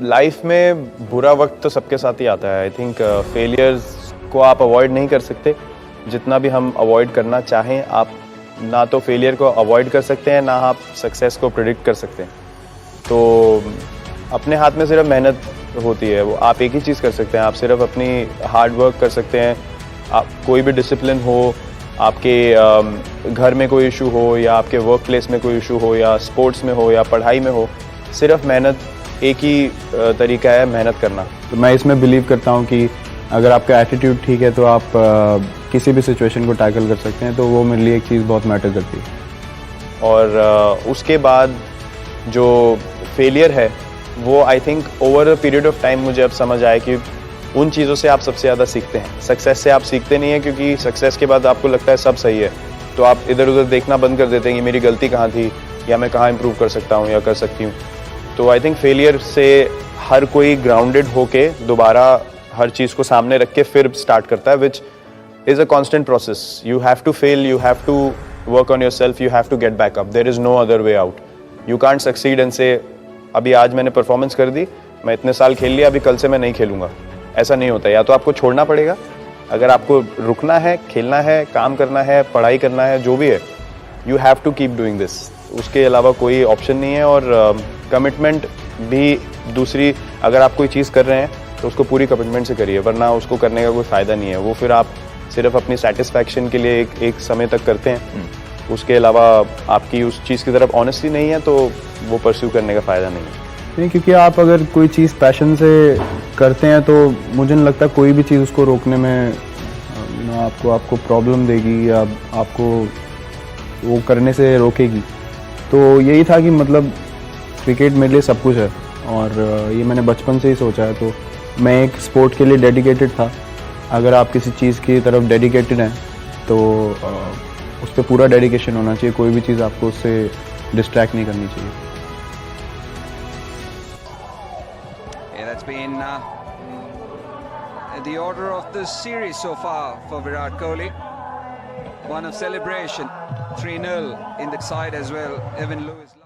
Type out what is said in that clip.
Life में बुरा वक्त तो सबके साथ ही आता है। आई थिंक फेलियर्स को आप अवॉइड नहीं कर सकते। जितना भी हम अवॉइड करना चाहें, आप ना तो फेलियर को अवॉइड कर सकते हैं, ना आप सक्सेस को प्रिडिक्ट कर सकते हैं। तो अपने हाथ में सिर्फ मेहनत होती है। वो आप एक ही चीज़ कर सकते हैं, आप सिर्फ अपनी हार्ड वर्क कर सकते हैं। आप कोई भी डिसिप्लिन हो, आपके घर में कोई इशू हो, या आपके वर्क प्लेस में कोई इशू हो, या स्पोर्ट्स में हो, या पढ़ाई में हो, सिर्फ मेहनत एक ही तरीका है, मेहनत करना। तो मैं इसमें बिलीव करता हूँ कि अगर आपका एटीट्यूड ठीक है तो आप किसी भी सिचुएशन को टैकल कर सकते हैं। तो वो मेरे लिए एक चीज़ बहुत मैटर करती है। और उसके बाद जो फेलियर है वो I think over a period of time मुझे अब समझ आया कि उन चीज़ों से आप सबसे ज़्यादा सीखते हैं। सक्सेस से आप सीखते नहीं हैं, क्योंकि सक्सेस के बाद आपको लगता है सब सही है, तो आप इधर उधर देखना बंद कर देते हैं कि मेरी गलती कहाँ थी, या मैं कहाँ इम्प्रूव कर सकता हूँ या कर सकती हूँ। तो आई थिंक फेलियर से हर कोई ग्राउंडेड होके दोबारा हर चीज़ को सामने रख के फिर स्टार्ट करता है, which is a constant process. You have to fail, you have to work on yourself, you have to get back up. There is no other way out. You can't succeed and से अभी आज मैंने performance कर दी, मैं इतने साल खेल लिया, अभी कल से मैं नहीं खेलूँगा। ऐसा नहीं होता। या तो आपको छोड़ना पड़ेगा, अगर आपको रुकना है, खेलना है, काम करना है, पढ़ाई करना है, जो भी है, you have to keep doing this. उसके अलावा कोई ऑप्शन नहीं है। और कमिटमेंट भी दूसरी, अगर आप कोई चीज़ कर रहे हैं तो उसको पूरी कमिटमेंट से करिए, वरना उसको करने का कोई फ़ायदा नहीं है। वो फिर आप सिर्फ अपनी सेटिस्फैक्शन के लिए एक समय तक करते हैं। उसके अलावा आपकी उस चीज़ की तरफ ऑनेस्टी नहीं है, तो वो परस्यू करने का फ़ायदा नहीं है। नहीं, क्योंकि आप अगर कोई चीज़ पैशन से करते हैं तो मुझे नहीं लगता कोई भी चीज़ उसको रोकने में आपको प्रॉब्लम देगी या आपको वो करने से रोकेगी। तो यही था कि मतलब क्रिकेट मेरे लिए सब कुछ है, और ये मैंने बचपन से ही सोचा है। तो मैं एक स्पोर्ट के लिए डेडिकेटेड था। अगर आप किसी चीज़ की तरफ डेडिकेटेड हैं तो उस पर पूरा डेडिकेशन होना चाहिए। कोई भी चीज़ आपको उससे डिस्ट्रैक्ट नहीं करनी चाहिए। That's been the order of the series so far for Virat Kohli. One of celebration, 3-0 in the side as well. Evan Lewis.